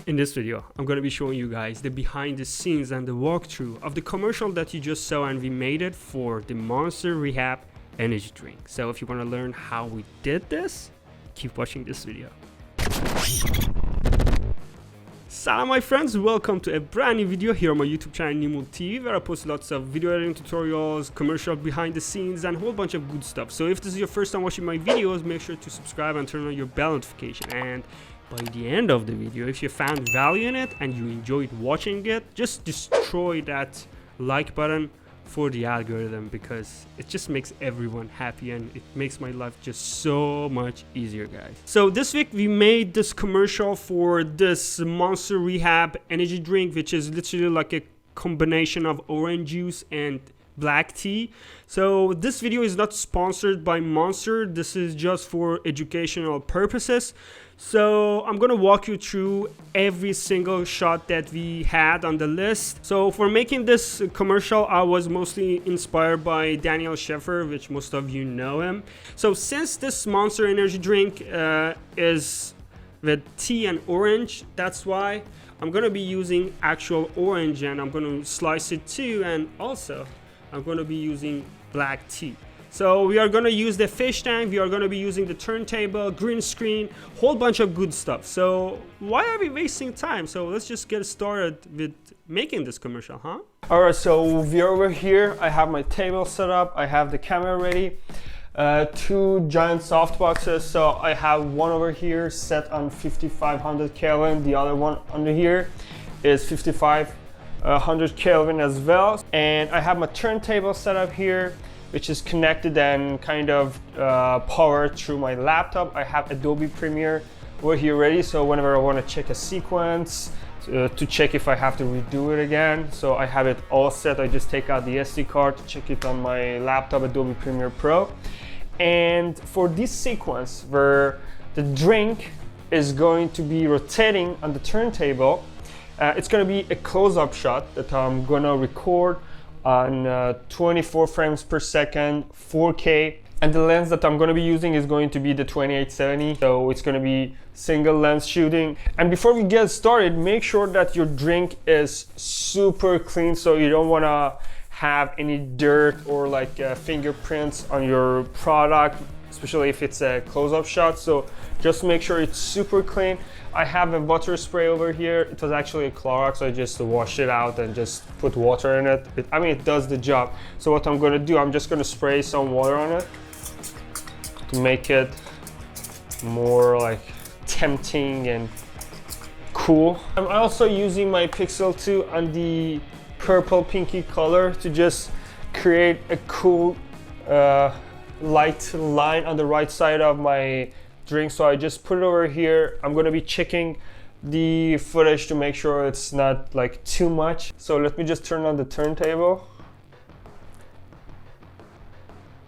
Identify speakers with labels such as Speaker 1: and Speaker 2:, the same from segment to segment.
Speaker 1: In this video, I'm going to be showing you guys the behind the scenes and the walkthrough of the commercial that you just saw, and we made it for the Monster Rehab energy drink. So if you want to learn how we did this, keep watching this video. Salam my friends, welcome to a brand new video here on my YouTube channel Nimul TV, where I post lots of video editing tutorials, commercial behind the scenes, and a whole bunch of good stuff. So if this is your first time watching my videos, make sure to subscribe and turn on your bell notification. And by the end of the video, if you found value in it and you enjoyed watching it, just destroy that like button for the algorithm, because it just makes everyone happy and it makes my life just so much easier, guys. So this week we made this commercial for this Monster Rehab energy drink, which is literally like a combination of orange juice and black tea. So this video is not sponsored by Monster, this is just for educational purposes. So I'm gonna walk you through every single shot that we had on the list. So for making this commercial, I was mostly inspired by Daniel Sheffer, which most of you know him. So since this Monster energy drink is with tea and orange, that's why I'm gonna be using actual orange, and I'm gonna slice it too, and also I'm gonna be using black tea. So we are gonna use the fish tank, we are gonna be using the turntable, green screen, whole bunch of good stuff. So why are we wasting time? So let's just get started with making this commercial, huh?
Speaker 2: Alright, so we're over here. I have my table set up, I have the camera ready. Two giant soft boxes. So I have one over here set on 5500 Kelvin, the other one under here is 5500 Kelvin as well. And I have my turntable set up here, which is connected and kind of powered through my laptop. I have Adobe Premiere over here ready, so whenever I want to check a sequence, to check if I have to redo it again. So I have it all set. I just take out the SD card to check it on my laptop, Adobe Premiere Pro. And for this sequence where the drink is going to be rotating on the turntable, it's going to be a close-up shot that I'm going to record on 24 frames per second, 4K, and the lens that I'm going to be using is going to be the 2870, so it's going to be single lens shooting. And before we get started, make sure that your drink is super clean, so you don't want to have any dirt or like fingerprints on your product, especially if it's a close-up shot. So just make sure it's super clean. I have a water spray over here. It was actually a Clorox, so I just washed it out and just put water in it. I mean, it does the job. So what I'm gonna do, I'm just gonna spray some water on it to make it more like tempting and cool. I'm also using my Pixel 2 on the purple pinky color to just create a cool light line on the right side of my drink. So I just put it over here. I'm going to be checking the footage to make sure it's not like too much. So let me just turn on the turntable.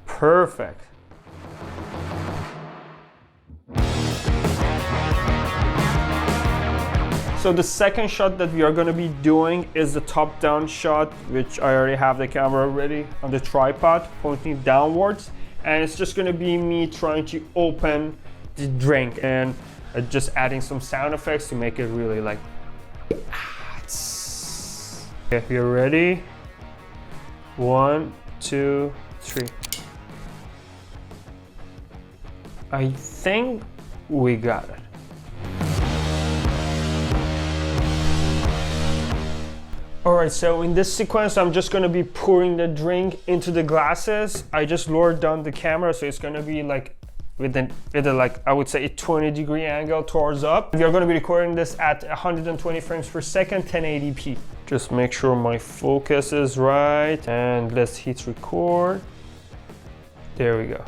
Speaker 2: Perfect. So the second shot that we are going to be doing is the top-down shot, which I already have the camera ready on the tripod pointing downwards, and it's just going to be me trying to open the drink and just adding some sound effects to make it really like. Okay, you're ready. 1, 2, 3. I think we got it. Alright, so in this sequence, I'm just gonna be pouring the drink into the glasses. I just lowered down the camera, so it's gonna be like with a like, I would say a 20-degree angle towards up. We are gonna be recording this at 120 frames per second, 1080p. Just make sure my focus is right, and let's hit record. There we go.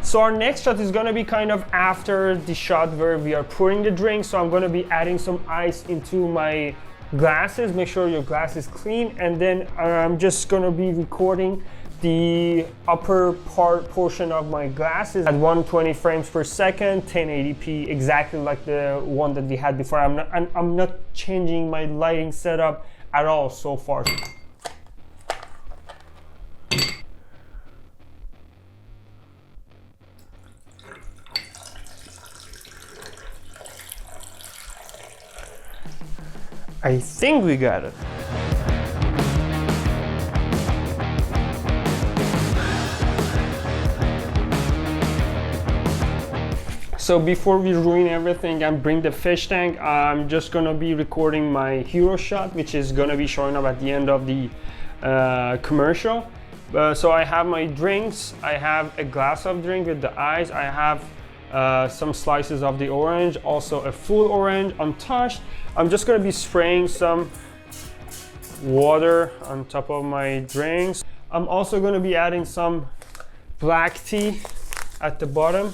Speaker 2: So our next shot is gonna be kind of after the shot where we are pouring the drink. So I'm gonna be adding some ice into my glasses. Make sure your glass is clean. And then I'm just gonna be recording the upper portion of my glasses at 120 frames per second, 1080p, exactly like the one that we had before. I'm not changing my lighting setup at all so far. I think we got it. So before we ruin everything and bring the fish tank, I'm just gonna be recording my hero shot, which is gonna be showing up at the end of the commercial. So I have my drinks. I have a glass of drink with the ice. I have some slices of the orange, also a full orange untouched. I'm just gonna be spraying some water on top of my drinks. I'm also gonna be adding some black tea at the bottom.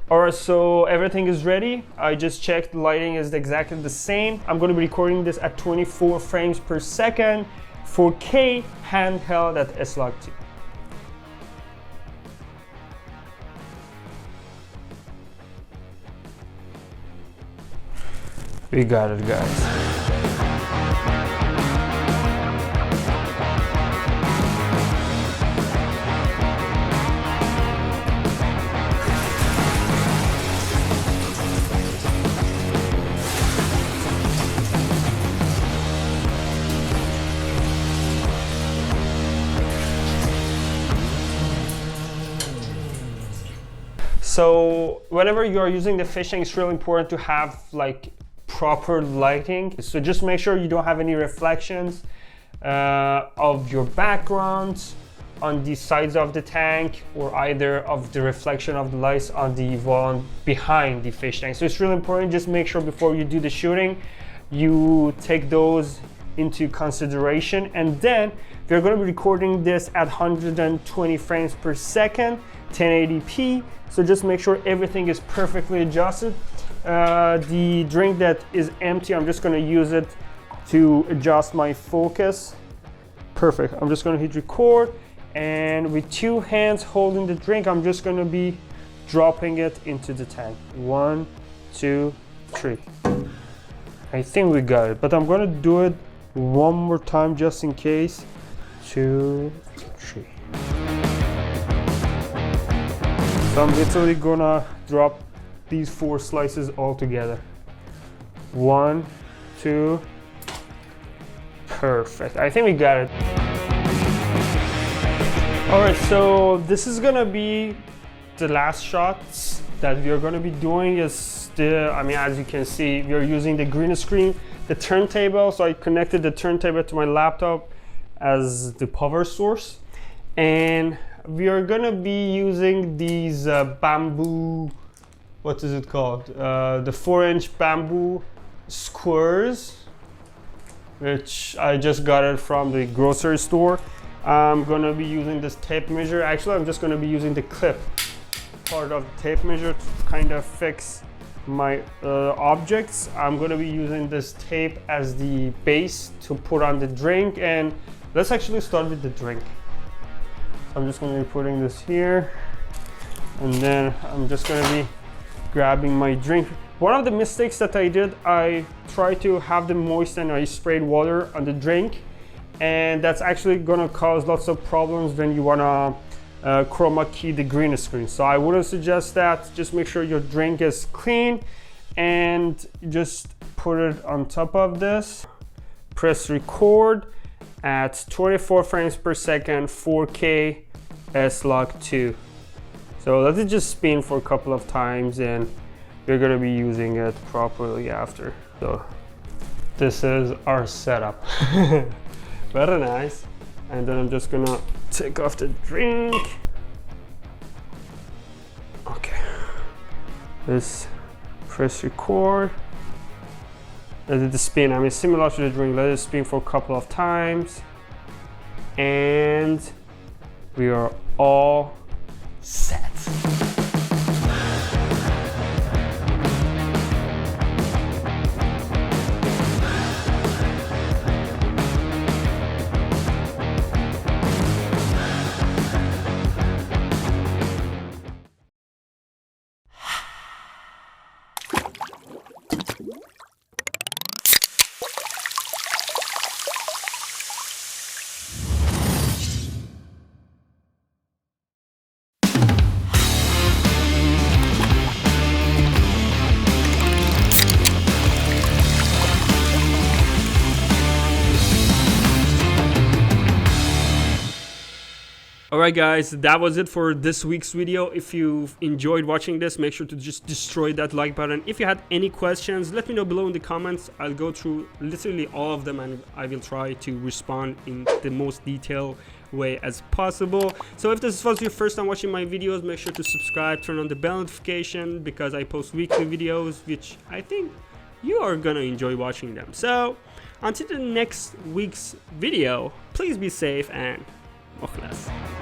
Speaker 2: Alright, so everything is ready. I just checked the lighting is exactly the same. I'm going to be recording this at 24 frames per second, 4K, handheld at S-Log2. We got it, guys. So whenever you are using the fish tank, it's really important to have like proper lighting. So just make sure you don't have any reflections of your background on the sides of the tank, or either of the reflection of the lights on the wall behind the fish tank. So it's really important, just make sure before you do the shooting, you take those into consideration. And then we're going to be recording this at 120 frames per second, 1080p. So just make sure everything is perfectly adjusted. The drink that is empty, I'm just going to use it to adjust my focus. Perfect. I'm just going to hit record, and with two hands holding the drink, I'm just going to be dropping it into the tank. 1, 2, 3. I think we got it, but I'm going to do it one more time just in case. 2, 3. So I'm literally gonna drop these 4 slices all together. 1, 2. Perfect. I think we got it. All right, so this is gonna be the last shots that we are gonna be doing. Is as you can see, we are using the green screen, the turntable. So I connected the turntable to my laptop as the power source, and we are gonna be using these bamboo, what is it called? The 4-inch bamboo squares, which I just got it from the grocery store. I'm gonna be using this tape measure. Actually, I'm just gonna be using the clip part of the tape measure to kind of fix my objects. I'm gonna be using this tape as the base to put on the drink, and let's actually start with the drink. I'm just going to be putting this here, and then I'm just going to be grabbing my drink. One of the mistakes that I did, I tried to have them moist and I sprayed water on the drink, and that's actually going to cause lots of problems when you want to chroma key the green screen. So I wouldn't suggest that. Just make sure your drink is clean and just put it on top of this. Press record at 24 frames per second, 4K, S-Log2. So let it just spin for a couple of times, and we're gonna be using it properly after. So this is our setup. Very nice. And then I'm just gonna take off the drink. Okay. Let's press record. Let it spin. Similar to the drink, let it spin for a couple of times, and we are all set.
Speaker 1: Alright guys, that was it for this week's video. If you've enjoyed watching this, make sure to just destroy that like button. If you had any questions, let me know below in the comments. I'll go through literally all of them and I will try to respond in the most detailed way as possible. So if this was your first time watching my videos, make sure to subscribe, turn on the bell notification, because I post weekly videos which I think you are gonna enjoy watching them. So until the next week's video, please be safe and مخلص.